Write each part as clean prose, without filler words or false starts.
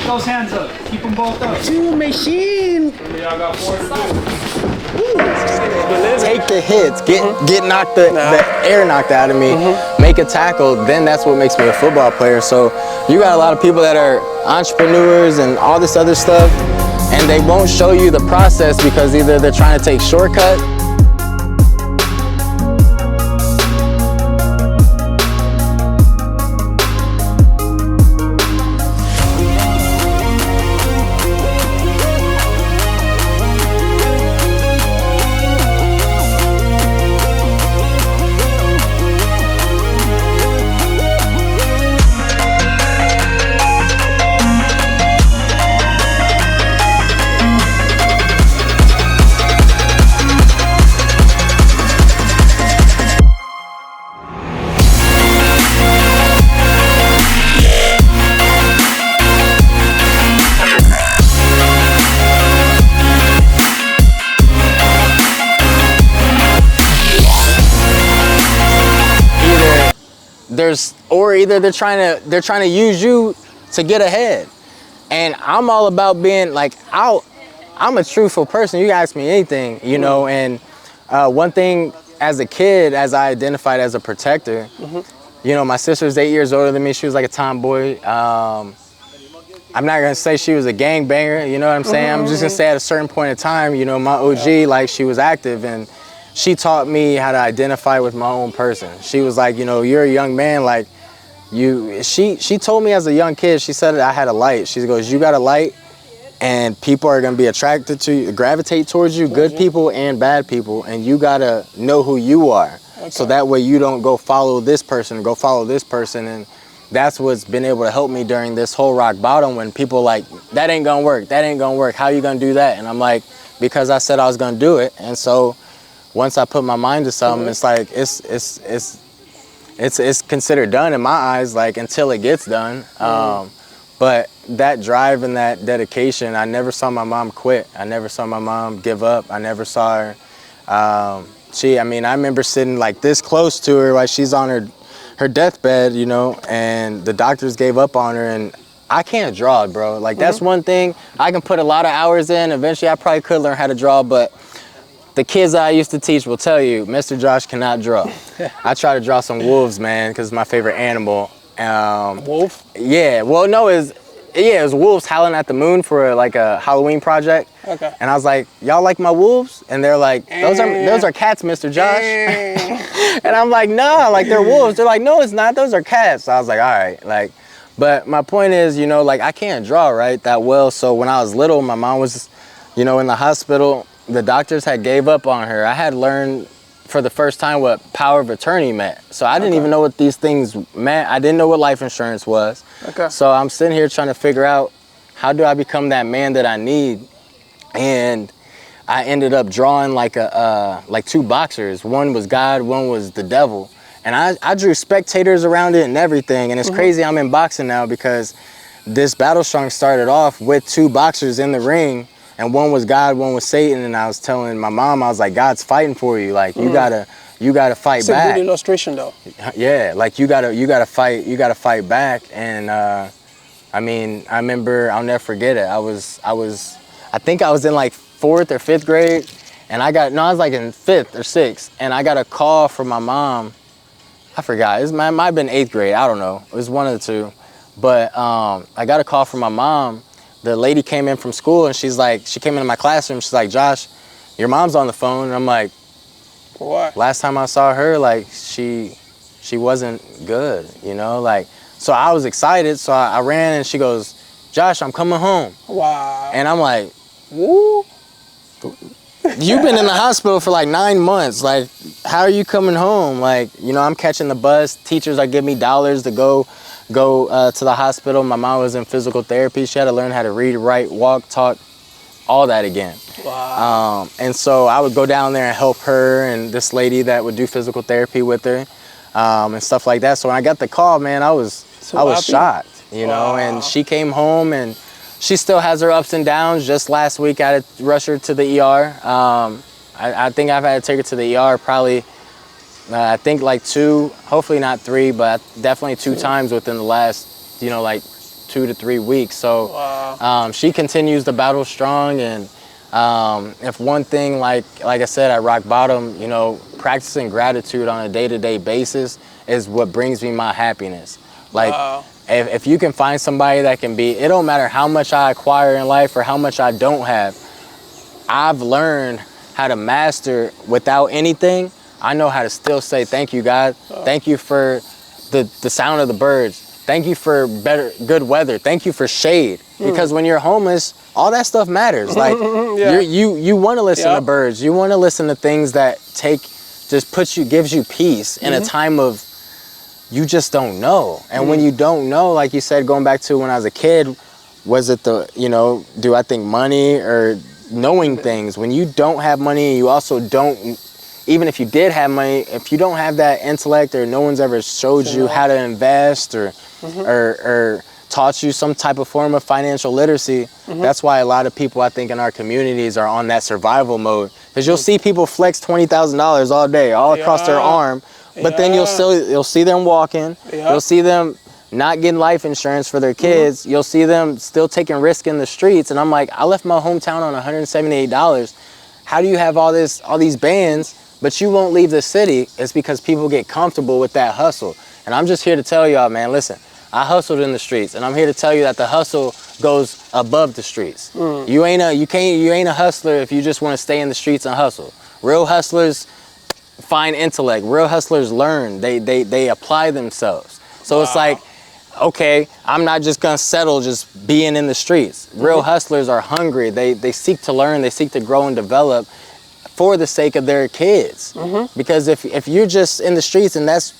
those hands up. Keep them both up. Two machine. Y'all got 4 to do. Take the hits, get knocked the air knocked out of me, make a tackle, then that's what makes me a football player. So you got a lot of people that are entrepreneurs and all this other stuff, and they won't show you the process because either they're trying to take shortcut. Either they're trying to use you to get ahead, and I'm all about being like I'm a truthful person. You can ask me anything, you know. And one thing as a kid, as I identified as a protector, you know, my sister's 8 years older than me. She was like a tomboy. I'm not gonna say she was a gangbanger, you know what I'm saying? I'm just gonna say at a certain point in time, you know, my OG, like, she was active, and she taught me how to identify with my own person. She was like, you know, you're a young man, like, she told me as a young kid, she said that I had a light. She goes, you got a light, and people are gonna be attracted to you, gravitate towards you, good people and bad people, and you gotta know who you are. Okay. So that way you don't go follow this person, and that's what's been able to help me during this whole rock bottom, when people like, that ain't gonna work, how you gonna do that? And I'm like, because I said I was gonna do it. And so once I put my mind to something, it's like, it's considered done in my eyes, like, until it gets done. But that drive and that dedication, I never saw my mom quit. I never saw my mom give up. I never saw her. I remember sitting like this close to her, like she's on her deathbed, you know, and the doctors gave up on her, and I can't draw, bro. Like, that's one thing. I can put a lot of hours in. Eventually, I probably could learn how to draw, but the kids I used to teach will tell you, Mr. Josh cannot draw. I try to draw some wolves, man, because it's my favorite animal. Wolf? Yeah, well, no, it was wolves howling at the moon for a Halloween project. Okay. And I was like, y'all like my wolves? And they're like, those are cats, Mr. Josh. And I'm like, nah, like, they're wolves. They're like, no, it's not, those are cats. So I was like, all right, like, but my point is, you know, like, I can't draw, right, that well. So when I was little, my mom was, you know, in the hospital. The doctors had gave up on her. I had learned for the first time what power of attorney meant. So I didn't even know what these things meant. I didn't know what life insurance was. Okay. So I'm sitting here trying to figure out, how do I become that man that I need? And I ended up drawing like two boxers. One was God, one was the devil. And I drew spectators around it and everything. And it's crazy I'm in boxing now, because this Battle Strong started off with two boxers in the ring. And one was God, one was Satan, and I was telling my mom, I was like, God's fighting for you. Like, you gotta fight back. It's a good illustration, though. Yeah, like, you gotta fight back. And I remember, I'll never forget it. I think I was in like 4th or 5th grade, and I was like in 5th or 6th, and I got a call from my mom. I forgot. It might have been 8th grade. I don't know. It was one of the two. But I got a call from my mom. The lady came in from school, and she came into my classroom. She's like, Josh, your mom's on the phone. And I'm like, what? Last time I saw her, like, she wasn't good, you know? Like, so I was excited. So I ran, and she goes, Josh, I'm coming home. Wow. And I'm like, woo? You've been in the hospital for like 9 months. Like, how are you coming home? Like, you know, I'm catching the bus. Teachers are giving me dollars to go to the hospital. My mom was in physical therapy. She had to learn how to read, write, walk, talk, all that again. Wow. And so I would go down there and help her and this lady that would do physical therapy with her, and stuff like that. So when I got the call, man, I was shocked, you know. And she came home, and she still has her ups and downs. Just last week, I had to rush her to the ER. I think I've had to take her to the ER probably, I think like 2, hopefully not 3, but definitely 2 times within the last, you know, like 2 to 3 weeks. So Wow. she continues to battle strong. And if one thing, like I said, at rock bottom, you know, practicing gratitude on a day-to-day basis is what brings me my happiness. Like, Wow. if you can find somebody that can be, it don't matter how much I acquire in life or how much I don't have, I've learned how to master without anything. I know how to still say, thank you, God. Thank you for the sound of the birds. Thank you for good weather. Thank you for shade. Because when you're homeless, all that stuff matters. Like Yeah. you want to listen to Yep. birds. You want to listen to things that gives you peace in a time of you just don't know. And when you don't know, like you said, going back to when I was a kid, was it do I think money or knowing things? When you don't have money, you also don't, even if you did have money, if you don't have that intellect or no one's ever showed you how to invest or taught you some type of form of financial literacy, that's why a lot of people, I think, in our communities are on that survival mode. Because you'll see people flex $20,000 all day, all across their arm, but then you'll see them walking, you'll see them not getting life insurance for their kids, you'll see them still taking risk in the streets. And I'm like, I left my hometown on $178. How do you have all these bands, but you won't leave the city? It's because people get comfortable with that hustle. And I'm just here to tell y'all, man, listen, I hustled in the streets, and I'm here to tell you that the hustle goes above the streets. You ain't a hustler if you just want to stay in the streets and hustle. Real hustlers find intellect. Real hustlers learn. They apply themselves. So it's like, okay, I'm not just gonna settle just being in the streets. Real hustlers are hungry. They seek to learn. They seek to grow and develop for the sake of their kids. Because if you're just in the streets, and that's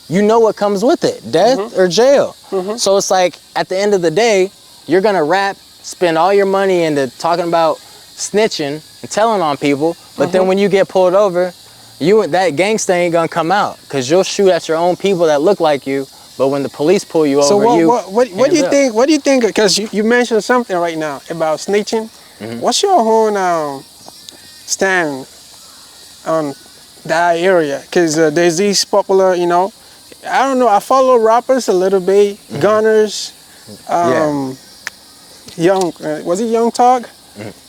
you know what comes with it, death or jail. So it's like, at the end of the day, you're gonna spend all your money into talking about snitching and telling on people, but then when you get pulled over, that gangsta ain't gonna come out, because you'll shoot at your own people that look like you, but when the police pull you over, So what do you think? What do you think? Because you mentioned something right now about snitching. What's your whole stand on that area? Because there's these popular, you know, I don't know. I follow rappers a little bit, Gunners, was it Young Thug?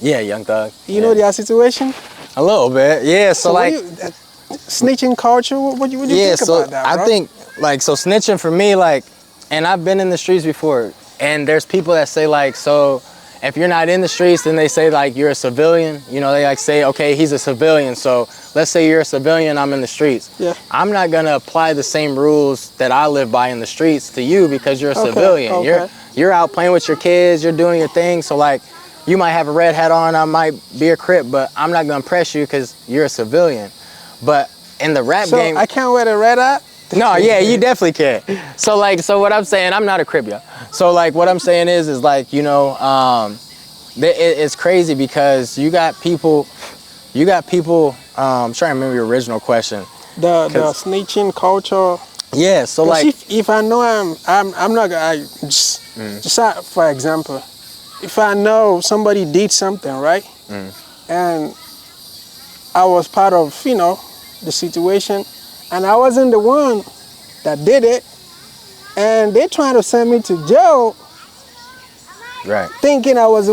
Yeah, Young Thug. You know their situation? A little bit, yeah. So like, snitching culture. What do you think about that, bro? I think, like, so snitching for me, like, and I've been in the streets before, and there's people that say, like, so if you're not in the streets, then they say, like, you're a civilian. You know, they like say, okay, he's a civilian. So let's say you're a civilian, I'm in the streets. Yeah. I'm not gonna apply the same rules that I live by in the streets to you, because you're a civilian. Okay. You're out playing with your kids, you're doing your thing. So like, you might have a red hat on, I might be a Crip, but I'm not gonna press you because you're a civilian. But in the rap game, I can't wear the red hat? no, yeah, you definitely can. So what I'm saying, I'm not a Crip, yo. So like, what I'm saying is like, you know, it's crazy because you got people, I'm trying to remember your original question. The snitching culture. Yeah, so like, if I know I'm not gonna, just for example, if I know somebody did something, right? And I was part of, you know, the situation, and I wasn't the one that did it, and they're trying to send me to jail, right. thinking I was